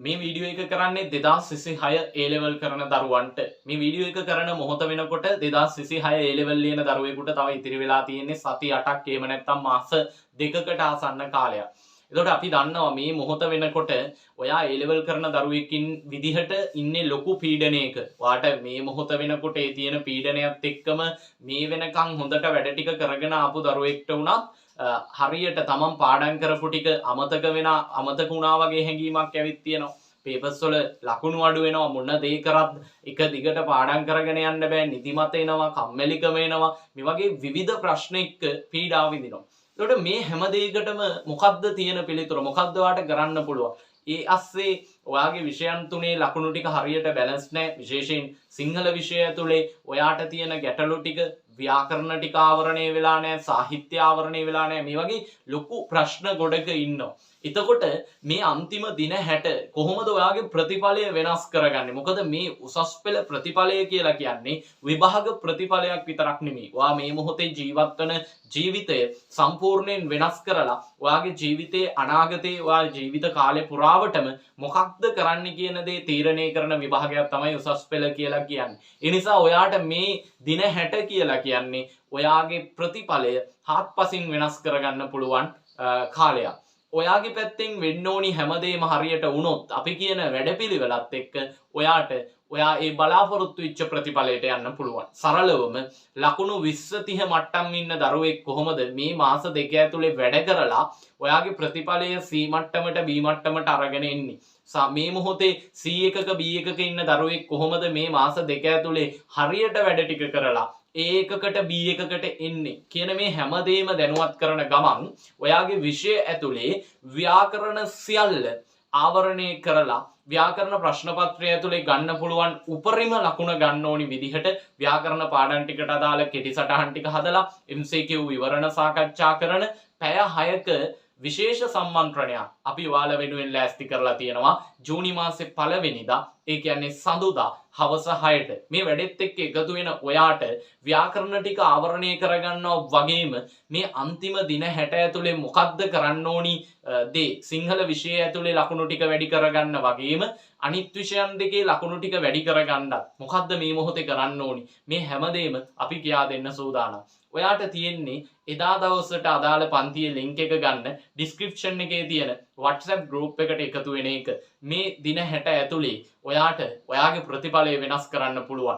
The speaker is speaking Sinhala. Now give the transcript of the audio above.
මේ වීඩියෝ එක කරන්නේ 2026 A level කරන දරුවන්ට. මේ වීඩියෝ එක කරන මොහොත වෙනකොට 2026 A level ලියන දරුවෙකුට තව ඉතිරි වෙලා තියෙන්නේ සති 8ක් එහෙම නැත්නම් මාස දෙකකට ආසන්න කාලයක්. එතකොට අපි දන්නවා මේ මොහොත වෙනකොට ඔයා A level කරන දරුවෙකින් විදිහට ඉන්නේ ලොකු පීඩනයක. ඔයාට මේ මොහොත වෙනකොට ඒ තියෙන පීඩනයත් එක්කම මේ වෙනකන් හොඳට වැඩ ටික කරගෙන ආපු දරුවෙක්ට උනත් හරියට තමන් පාඩම් කරපු ටික අමතක වුණා වගේ හැඟීමක් ඇවිත් තියෙනවා. පේපර්ස් වල ලකුණු අඩු වෙනවා, මොන දේ කරත් එක දිගට පාඩම් කරගෙන යන්න බෑ, නිදිමත එනවා, කම්මැලිකම එනවා. මේ වගේ විවිධ ප්‍රශ්න එක්ක පීඩාව විඳිනවා. එතකොට මේ හැම දෙයකටම මොකද්ද තියෙන පිළිතුර? මොකද්ද ඔයාලට කරන්න පුළුවන්? ඒ අස්සේ ඔයාගේ විෂයන් තුනේ ලකුණු ටික හරියට බැලන්ස් නැහැ. විශේෂයෙන් සිංහල විෂය ඇතුලේ ඔයාට තියෙන ගැටලු ටික, ව්‍යාකරණ ටික ආවරණය වෙලා නැහැ, සාහිත්‍ය ආවරණය වෙලා නැහැ. මේ වගේ ලොකු ප්‍රශ්න ගොඩක ඉන්නවා. එතකොට මේ අන්තිම දින 60 කොහොමද ඔයාගේ ප්‍රතිඵලය වෙනස් කරගන්නේ? මොකද මේ උසස් පෙළ ප්‍රතිඵලය කියලා කියන්නේ විභාග ප්‍රතිඵලයක් විතරක් නෙමෙයි. ඔයා මේ මොහොතේ ජීවත් වෙන ජීවිතය සම්පූර්ණයෙන් වෙනස් කරලා ඔයාගේ ජීවිතයේ අනාගතයේ ඔයා ජීවිත කාලය පුරාවටම මොකක්ද කරන්න කියන දේ තීරණය කරන විභාගයක් තමයි උසස් පෙළ කියලා කියන්නේ. ඒ නිසා ඔයාට මේ දින 60 කියලා කියන්නේ ඔයාගේ ප්‍රතිඵලය හාත්පසින් වෙනස් කරගන්න පුළුවන් කාලයක්. ඔයාගේ පැත්තෙන් වෙන්න ඕනි හැමදේම හරියට වුණොත් අපි කියන වැඩපිළිවෙලත් එක්ක ඔයා ඒ බලාපොරොත්තු වෙච්ච ප්‍රතිඵලයට යන්න පුළුවන්. සරලවම ලකුණු 20 30 මට්ටම් ඉන්න දරුවෙක් කොහොමද මේ මාස දෙක ඇතුලේ වැඩ කරලා ඔයාගේ ප්‍රතිඵලය C මට්ටමට B මට්ටමට අරගෙන එන්නේ? මේ මොහොතේ C එකක B එකක ඉන්න දරුවෙක් කොහොමද මේ මාස දෙක ඇතුලේ හරියට වැඩ ටික කරලා A එකකට B එකකට එන්නේ කියන මේ හැමදේම දැනුවත් කරන ගමන් ඔයාගේ විෂය ඇතුලේ ව්‍යාකරණ සියල්ල ආවරණය කරලා ව්‍යාකරණ ප්‍රශ්න පත්‍රය ඇතුලේ ගන්න පුළුවන් උපරිම ලකුණ ගන්න ඕනි විදිහට ව්‍යාකරණ පාඩම් ටිකට අදාළ කෙටි සටහන් ටික හදලා MCQ විවරණ සාකච්ඡා කරන පැය 6ක විශේෂ සම්මන්ත්‍රණයක් අපි ඔයාලා වෙනුවෙන් ලෑස්ති කරලා තියෙනවා ජූනි මාසේ 1 වෙනිදා. ඒ කියන්නේ සඳුදා හවස 6ට මේ වැඩෙත් එක්ක එකතු වෙන ඔයාට ව්‍යාකරණ ටික ආවරණය කරගන්නවා වගේම මේ අන්තිම දින 60 ඇතුලේ මොකද්ද කරන්න ඕනි දේ සිංහල විෂය ඇතුලේ ලකුණු ටික වැඩි කරගන්න වගේම අනිත් විෂයන් දෙකේ ලකුණු ටික වැඩි කරගන්නත් මොකද්ද මේ මොහොතේ කරන්න ඕනි මේ හැමදේම අපි කියා දෙන්න සූදානම්. ඔයාට තියෙන්නේ එදා දවසට අදාළ පන්තියේ ලින්ක් එක ගන්න ඩිස්ක්‍රිප්ෂන් එකේ තියෙන WhatsApp group එකට එකතු වෙන එක. මේ දින 60 ඇතුලේ ඔයාට ඔයාගේ ප්‍රතිඵලය වෙනස් කරන්න පුළුවන්.